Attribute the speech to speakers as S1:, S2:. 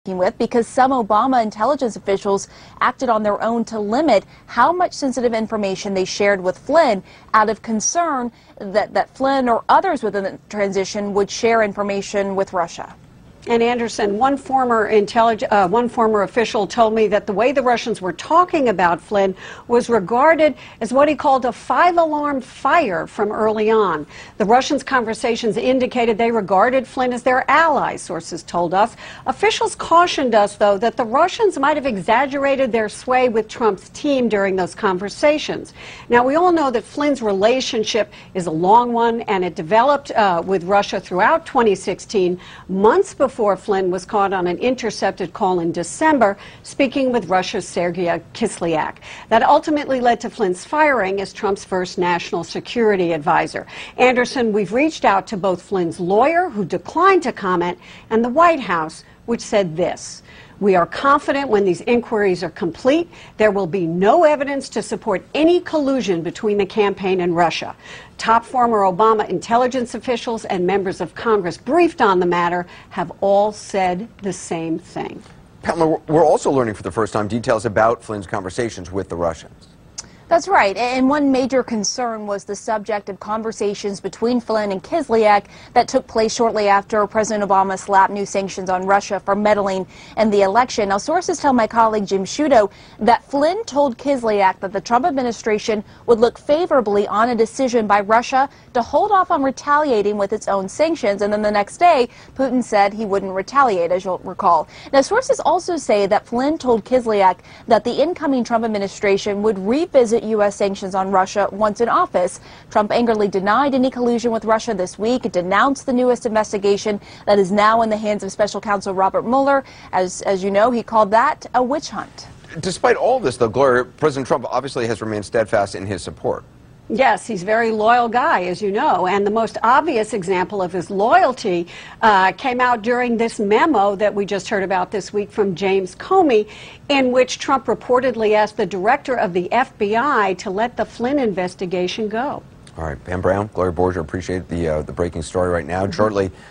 S1: with because some Obama intelligence officials acted on their own to limit how much sensitive information they shared with Flynn out of concern that Flynn or others within the transition would share information with Russia.
S2: And Anderson, one former official told me that the way the Russians were talking about Flynn was regarded as what he called a five-alarm fire from early on. The Russians' conversations indicated they regarded Flynn as their ally, sources told us. Officials cautioned us, though, that the Russians might have exaggerated their sway with Trump's team during those conversations. Now, we all know that Flynn's relationship is a long one, and it developed with Russia throughout 2016, months before Flynn was caught on an intercepted call in December, speaking with Russia's Sergei Kislyak. That ultimately led to Flynn's firing as Trump's first national security advisor. Anderson, we've reached out to both Flynn's lawyer, who declined to comment, and the White House, which said this: "We are confident when these inquiries are complete, there will be no evidence to support any collusion between the campaign and Russia." Top former Obama intelligence officials and members of Congress briefed on the matter have all said the same thing.
S3: Pamela, we're also learning for the first time details about Flynn's conversations with the Russians.
S1: That's right, and one major concern was the subject of conversations between Flynn and Kislyak that took place shortly after President Obama slapped new sanctions on Russia for meddling in the election. Now, sources tell my colleague Jim Sciutto that Flynn told Kislyak that the Trump administration would look favorably on a decision by Russia to hold off on retaliating with its own sanctions, and then the next day, Putin said he wouldn't retaliate, as you'll recall. Now, sources also say that Flynn told Kislyak that the incoming Trump administration would revisit U.S. sanctions on Russia once in office. Trump angrily denied any collusion with Russia this week, denounced the newest investigation that is now in the hands of special counsel Robert Mueller. As you know, he called that a witch hunt.
S3: Despite all this, though, Gloria, President Trump obviously has remained steadfast in his support.
S2: Yes, he's a very loyal guy, as you know, and the most obvious example of his loyalty came out during this memo that we just heard about this week from James Comey, in which Trump reportedly asked the director of the FBI to let the Flynn investigation go.
S3: All right, Pam Brown, Gloria Borger, appreciate the breaking story right now. Shortly,